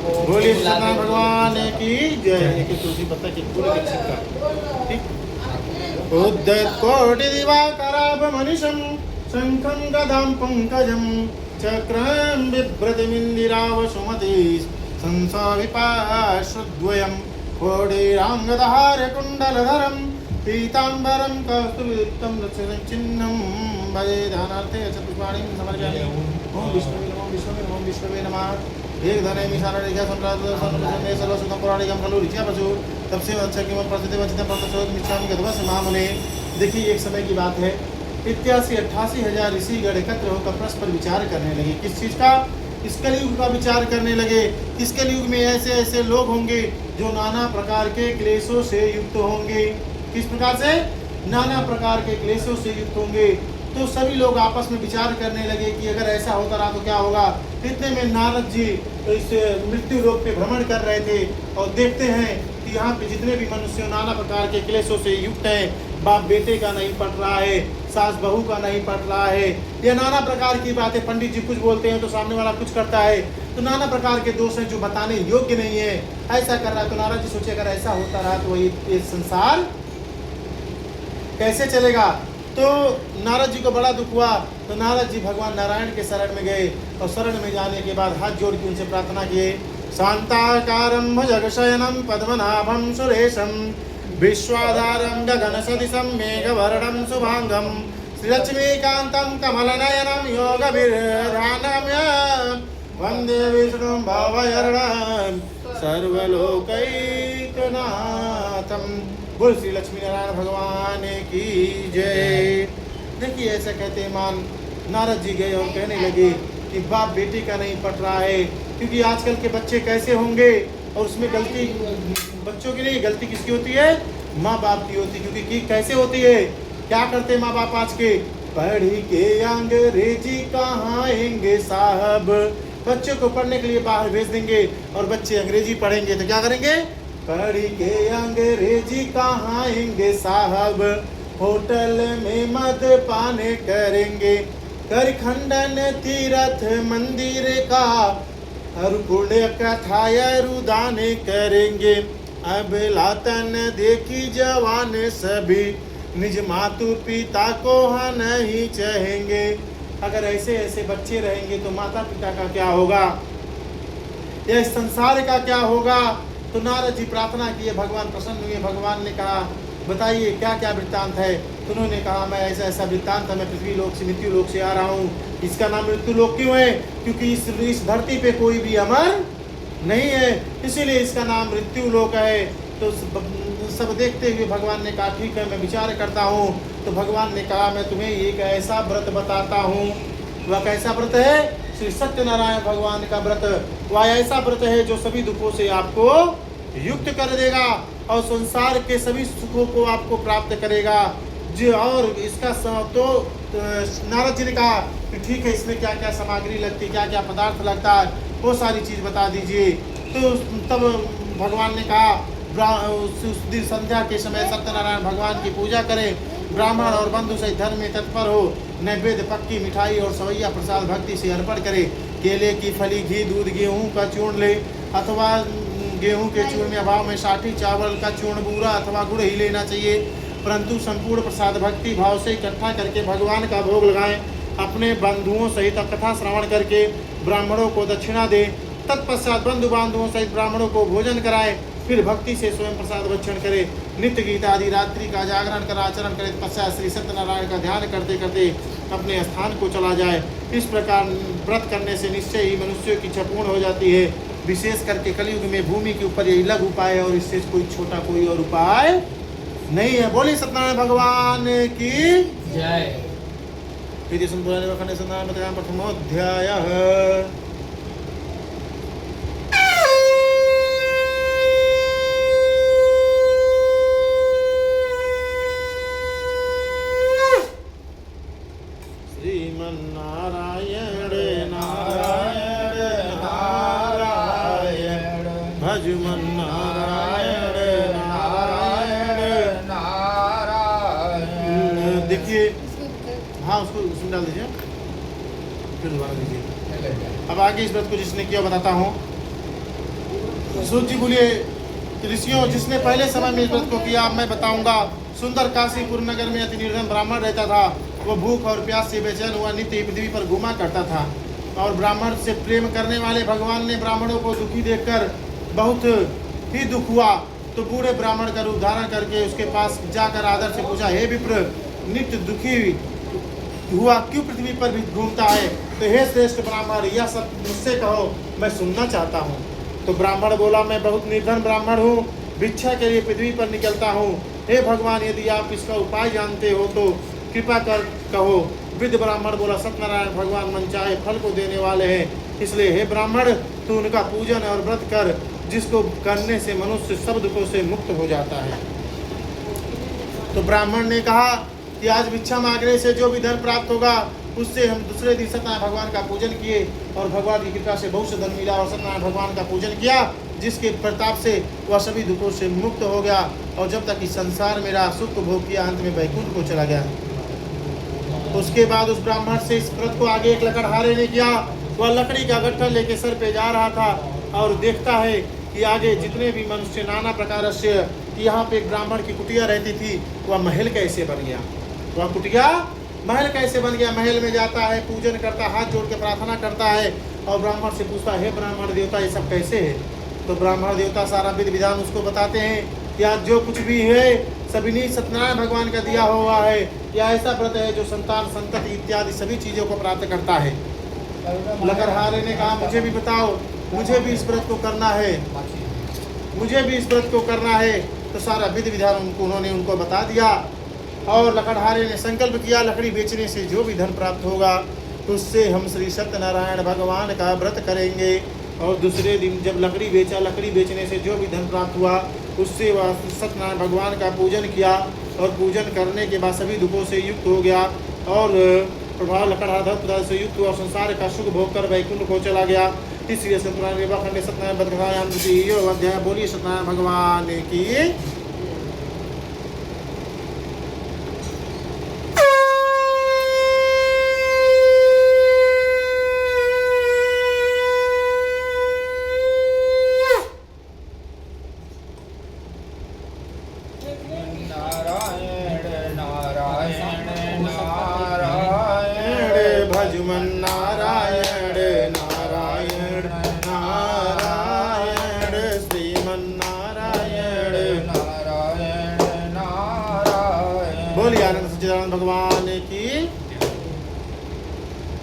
बोलिए सत्यनारायण भगवान की जय। एक तुलसी पत्ता की पूरे छिक्का ठीक। उद्धत कोटि दिवाकराभमनिशं शंखं गदां पंकजं चक्रं बिभ्रतिमिन्दिराव सुमति संसाविपाश्रुद्वयं कोटिराङ्गदहार्य कुण्डलधरं पीताम्बरं कस्तुलिप्तं रक्षचिह्नं भजे ध्यानार्थे चतुष्पाणिं समर्पयामि। ओम विष्णवे नमः विष्णवे नमः विष्णवे नमः। एक धने मिशान रेखा सम्राट सर्वसंगे सर्वसुतम पुराणिकम खलु ऋचा पशु तब से अच्छा कि मैं प्रसिद्ध वचितम प्रसोद मिच्छामि गद्वस महामुने। देखिए एक समय की बात है, 88,000 ऋषिगण एकत्र होकर परस्पर विचार करने लगे। किस चीज का? इस कलयुग का विचार करने लगे। इस कलयुग में ऐसे ऐसे लोग होंगे जो नाना प्रकार के क्लेशों से युक्त होंगे। किस प्रकार से? नाना प्रकार के क्लेशों से युक्त होंगे। तो सभी लोग आपस में विचार करने लगे कि अगर ऐसा होता रहा तो क्या होगा। इतने में नारद जी इस मृत्यु लोक पे भ्रमण कर रहे थे और देखते हैं कि यहाँ पे जितने भी मनुष्य नाना प्रकार के क्लेशों से युक्त हैं, बाप बेटे का नहीं पट रहा है, सास बहू का नहीं पट रहा है, या नाना प्रकार की बातें, पंडित जी कुछ बोलते हैं तो सामने वाला कुछ करता है, तो नाना प्रकार के दोष हैं जो बताने योग्य नहीं है, ऐसा कर रहा है। तो नारद जी सोचे अगर ऐसा होता रहा तो ये संसार कैसे चलेगा। तो नारद जी को बड़ा दुख हुआ। तो नारद जी भगवान नारायण के शरण में गए और शरण में जाने के बाद हाथ जोड़ के उनसे प्रार्थना किए। शांताकारं भुजगशयनं पद्मनाभं सुरेशं विश्वाधारं गगनसदृशं मेघवर्णं शुभांगं श्रीलक्ष्मीकान्तं कमलनयनं योगविधानं वन्दे विष्णुं भवहरणं सर्वलोकैकनाथं। बोल श्री लक्ष्मी नारायण भगवान की जय। देखिए ऐसा कहते मान नारद जी गए और कहने लगे कि बाप बेटी का नहीं पट रहा है, क्योंकि आजकल के बच्चे कैसे होंगे और उसमें गलती बच्चों की नहीं, गलती किसकी होती है? माँ बाप की होती। क्योंकि कैसे होती है, क्या करते माँ बाप आज के? पढ़ी के अंग्रेजी कहाँ आएंगे साहब। बच्चों को पढ़ने के लिए बाहर भेज देंगे और बच्चे अंग्रेजी पढ़ेंगे तो क्या करेंगे? पढ़ी के अंग्रेजी कहाँ आएंगे साहब, होटल में मद पान करेंगे, कर खंडन तीर्थ मंदिर का और पुण्य कथा रुदान करेंगे। अब लातन देखी जवान सभी निज मातु पिता को नहीं चाहेंगे। अगर ऐसे ऐसे बच्चे रहेंगे तो माता पिता का क्या होगा, या इस संसार का क्या होगा। तो नारद जी प्रार्थना किए, भगवान प्रसन्न हुए। भगवान ने कहा बताइए क्या क्या वृत्तांत है। तो उन्होंने कहा मैं ऐसा ऐसा वृत्तांत है, मैं पृथ्वी लोक से मृत्यु लोक से आ रहा हूँ। इसका नाम मृत्यु लोक क्यों है? क्योंकि इस धरती पे कोई भी अमर नहीं है, इसीलिए इसका नाम मृत्यु लोक है। तो सब देखते हुए भगवान ने कहा ठीक है मैं विचार करता हूँ। तो भगवान ने कहा मैं तुम्हें एक ऐसा व्रत बताता हूँ। वह कैसा व्रत है? श्री सत्यनारायण भगवान का व्रत। वह ऐसा व्रत है जो सभी दुखों से आपको युक्त कर देगा और संसार के सभी सुखों को आपको प्राप्त करेगा जी। और इसका तो नारद जी ने कहा कि ठीक है इसमें क्या क्या सामग्री लगती है, क्या क्या पदार्थ लगता है, वो सारी चीज़ बता दीजिए। तो तब भगवान ने कहा उस दिन संध्या के समय सत्यनारायण भगवान की पूजा करें, ब्राह्मण और बंधु सहित धर्म में तत्पर हो, नैवेद्य पक्की मिठाई और सवैया प्रसाद भक्ति से अर्पण करे। केले की फली, घी, दूध, गेहूँ का चूर्ण ले अथवा गेहूं के चूर्ण में अभाव में साठी चावल का चूर्ण, बूरा अथवा गुड़ ही लेना चाहिए। परंतु संपूर्ण प्रसाद भक्ति भाव से इकट्ठा करके भगवान का भोग लगाएं। अपने बंधुओं सहित कथा श्रवण करके ब्राह्मणों को दक्षिणा दें। तत्पश्चात बंधु बांधुओं सहित ब्राह्मणों को भोजन कराएं। फिर भक्ति से स्वयं प्रसाद भक्षण करे। नित्य गीता आदि रात्रि का जागरण कर आचरण करे। पश्चात श्री सत्यनारायण का ध्यान करते करते अपने स्थान को चला जाए। इस प्रकार व्रत करने से निश्चय ही मनुष्यों की इच्छा पूर्ण हो जाती है। विशेष करके कलयुग में भूमि के ऊपर यही लघु उपाय है और इससे कोई छोटा कोई और उपाय नहीं है। बोलिए सत्यनारायण भगवान की जय। प्रथमोध्याय। श्रीमन्नारायण नारायण नारायण भजमन नारायण नारायण नारायण। देखिए हाँ उसको उसमें डाल दीजिए, फिर दोबारा दीजिए। अब आगे इस व्रत को जिसने किया बताता हूँ। सूत जी बोलिए, ऋषियों, जिसने पहले समय में इस व्रत को किया, अब मैं बताऊंगा। सुंदर काशीपुर नगर में अति निर्धन ब्राह्मण रहता था। वो भूख और प्यास से बेचैन हुआ नित्य पृथ्वी पर घुमा करता था। और ब्राह्मण से प्रेम करने वाले भगवान ने ब्राह्मणों को दुखी देखकर बहुत ही दुख हुआ, तो बूढ़े ब्राह्मण का रूप धारण करके उसके पास जाकर आदर से पूछा, हे विप्र, नित्य दुखी हुआ क्यों पृथ्वी पर भी घूमता है? तो हे श्रेष्ठ ब्राह्मण, यह सब मुझसे कहो, मैं सुनना चाहता हूँ। तो ब्राह्मण बोला, मैं बहुत निर्धन ब्राह्मण हूँ, भिक्षा के लिए पृथ्वी पर निकलता हूँ। हे भगवान, यदि आप इसका उपाय जानते हो तो कृपा कर कहो। वृद्ध ब्राह्मण बोला, सत्यनारायण भगवान मनचाहे फल को देने वाले हैं, इसलिए हे ब्राह्मण, तू उनका पूजन और व्रत कर, जिसको करने से मनुष्य सब दुखों से मुक्त हो जाता है। तो ब्राह्मण ने कहा कि आज भिक्षा मांगने से जो भी धन प्राप्त होगा, उससे हम दूसरे दिन सत्यनारायण भगवान का पूजन किए और भगवान की कृपा से बहुत से धन मिला और सत्यनारायण भगवान का पूजन किया, जिसके प्रताप से वह सभी दुखों से मुक्त हो गया और जब तक इस संसार मेरा सुख भोग किया, अंत में वैकुंठ को चला गया। उसके बाद उस ब्राह्मण से इस व्रत को आगे एक लकड़हारे ने किया। वह लकड़ी का गट्ठर लेके सर पे जा रहा था और देखता है कि आगे जितने भी मनुष्य नाना प्रकार से, यहाँ पे एक ब्राह्मण की कुटिया रहती थी, वह महल कैसे बन गया, वह कुटिया महल कैसे बन गया। महल में जाता है, पूजन करता, हाथ जोड़ के प्रार्थना करता है और ब्राह्मण से पूछता है, ब्राह्मण देवता, ये सब कैसे है? तो ब्राह्मण देवता सारा विधि विधान उसको बताते हैं कि आज जो कुछ भी है सभी सत्यनारायण भगवान का दिया हुआ है। यह ऐसा व्रत है जो संतान, संतति इत्यादि सभी चीज़ों को प्राप्त करता है। लकड़हारे ने कहा, मुझे भी बताओ, मुझे भी इस व्रत को करना है, मुझे भी इस व्रत को करना है। तो सारा विधि विधान उन्होंने उनको बता दिया और लकड़हारे ने संकल्प किया, लकड़ी बेचने से जो भी धन प्राप्त होगा उससे हम श्री सत्यनारायण भगवान का व्रत करेंगे। और दूसरे दिन जब लकड़ी बेचा, लकड़ी बेचने से जो भी धन प्राप्त हुआ उससे वह सत्यनारायण भगवान का पूजन किया और पूजन करने के बाद सभी दुखों से युक्त हो गया और प्रभाव लकड़हारा से युक्त हुआ, संसार का सुख भोग कर वैकुंठ को चला गया। इसलिए सत्यनारायण खंड सत्यनारायण बदकथायाम द्वितीय अध्याय। बोलिए सत्यनारायण भगवान की। भजमन नारायण नारायण नारायण श्रीमन नारायण नारायण नारायण। बोलिए आनंद सच्चिदानंद भगवान की।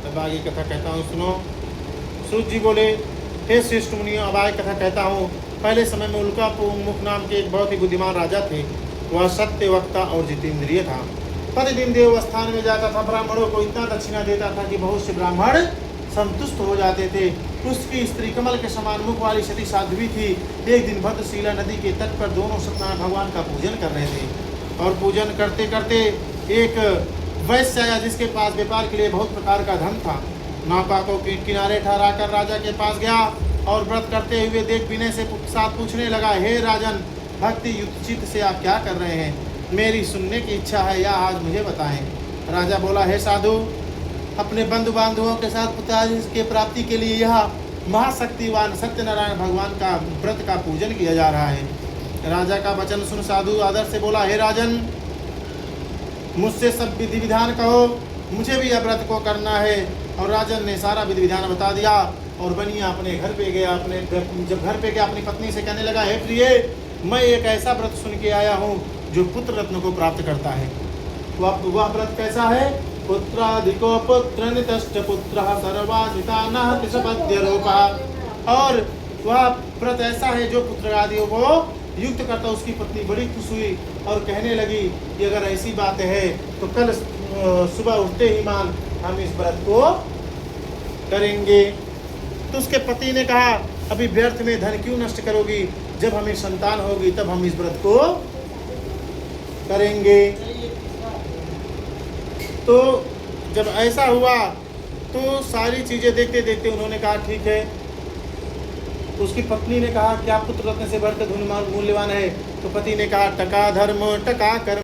अब आगे कथा कहता हूँ, सुनो। सूत जी बोले, हे श्रेष्ठ मुनियों, अब आगे कथा कहता हूँ। पहले समय में उल्कामुख नाम के एक बहुत ही बुद्धिमान राजा थे। वह सत्य, वक्ता और जितेंद्रिय था। प्रतिदिन देव स्थान में जाता था, ब्राह्मणों को इतना दक्षिणा देता था कि बहुत से ब्राह्मण संतुष्ट हो जाते थे। उसकी स्त्री कमल के समान मुख वाली सती साध्वी थी। एक दिन भद्रशिला नदी के तट पर दोनों सत्यनारायण भगवान का पूजन कर रहे थे और पूजन करते करते एक वैश्य आया जिसके पास व्यापार के लिए बहुत प्रकार का धन था। नौका को किनारे ठहरा कर राजा के पास गया और व्रत करते हुए देख विनय से साथ पूछने लगा, हे राजन, भक्ति युक्त चित्त से आप क्या कर रहे हैं? मेरी सुनने की इच्छा है, या आज मुझे बताएं। राजा बोला, हे साधु, अपने बंधु बांधवों के साथ पिताजी के प्राप्ति के लिए यह महाशक्तिवान सत्यनारायण भगवान का व्रत का पूजन किया जा रहा है। राजा का वचन सुन साधु आदर से बोला, हे राजन, मुझसे सब विधि विधान कहो, मुझे भी यह व्रत को करना है। और राजन ने सारा विधि विधान बता दिया और बनिया अपने घर पे गया। जब घर पे गया अपनी पत्नी से कहने लगा, हे प्रिय, मैं एक ऐसा व्रत सुन के आया हूँ जो पुत्र रत्न को प्राप्त करता है। वह व्रत कैसा है? पुत्राधिको पुत्र नितश्च पुत्र सर्वाजिता नहति सपद्य रूपा। और वह व्रत ऐसा है जो पुत्र आदियों को युक्त करता। उसकी पत्नी बड़ी खुश हुई और कहने लगी कि अगर ऐसी बात है तो कल सुबह उठते ही मान हम इस व्रत को करेंगे। तो उसके पति ने कहा, अभी व्यर्थ में धन क्यों नष्ट करोगी? जब हमें संतान होगी तब हम इस व्रत को करेंगे। तो जब ऐसा हुआ तो सारी चीजें देखते देखते उन्होंने कहा ठीक है। उसकी पत्नी ने कहा, क्या पुत्र रत्न से बढ़कर धन मूल्यवान है? तो पति ने कहा, टका धर्म टका कर्म।